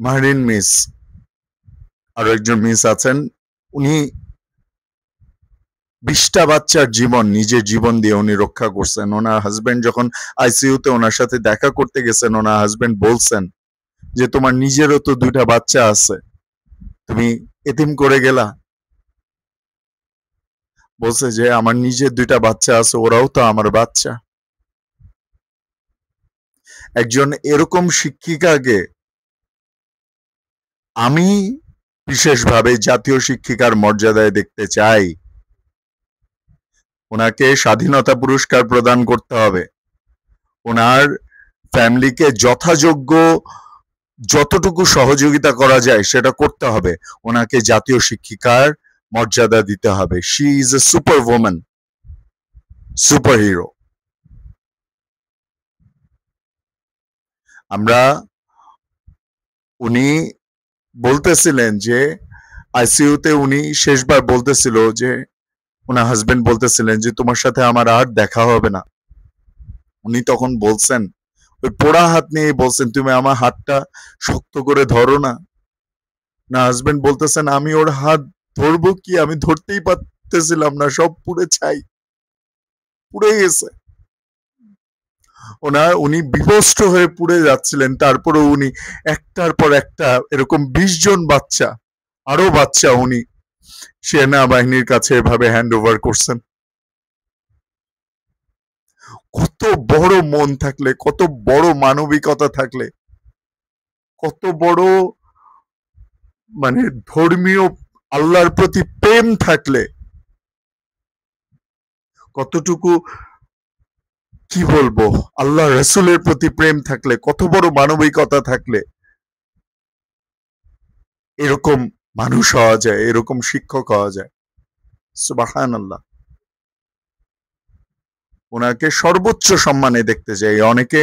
Mahrin miss, আরো একজন miss আছেন, উনি 20টা বাচ্চার জীবন নিজের জীবন দিয়ে উনি রক্ষা করছেন। ওনার হাজবেন্ড যখন আইসিইউতে ওনার সাথে দেখা করতে গেছেন, ওনার হাজবেন্ড বলছেন যে তোমার নিজেরও তো 2টা বাচ্চা আছে, তুমি এতিম করে গেলা। বলছে যে আমার নিজের 2টা বাচ্চা আছে, ওরাও তো আমার বাচ্চা। একজন এরকম শিক্ষিকাকে আমি বিশেষভাবে জাতীয় শিক্ষিকার মর্যাদায় দেখতে চাই। ওনাকে স্বাধীনতা পুরস্কার প্রদান করতে হবে। ওনার ফ্যামিলিকে যথাযোগ্য যতটুকু সহযোগিতা করা যায় সেটা করতে হবে। ওনাকে জাতীয় শিক্ষিকার মর্যাদা দিতে হবে। She is a super woman, super hero. আমরা উনি বলতেছিলেন যে আইসিইউতে উনি শেষবার বলতেছিল যে ওনার হাজবেন্ড বলতেছিলেন যে তোমার সাথে আমার আর দেখা হবে না। উনি তখন বলছেন, ওই পোড়া হাত নিয়ে বলছেন তুমি আমার হাতটা শক্ত করে ধরো না। না, হাজবেন্ড বলতেছেন আমি ওর হাত ধরবো কি, আমি ধরতেই পারতেছিলাম না, সব পুড়ে ছাই, পুড়ে গেছে। উনি বিভস্ত হয়ে পুড়ে যাচ্ছিলেন, তারপরে উনি একটার পর একটা এরকম 20 জন বাচ্চা, আরো বাচ্চা উনি সেনাবাহিনীর কাছে এভাবে হ্যান্ড ওভার করছেন। কত বড় মন থাকলে, কত বড় মানবিকতা থাকলে, কত বড় মানে ধর্মীয় আল্লাহর প্রতি প্রেম থাকলে, কতটুকু কি বলবো আল্লাহ রসুলের প্রতি প্রেম থাকলে, কত বড় মানবিকতা থাকলে এরকম মানুষ হওয়া যায়, এরকম শিক্ষক হওয়া যায়। সুবহানাল্লাহ। ওনাকে সর্বোচ্চ সম্মানে দেখতে চাই। অনেকে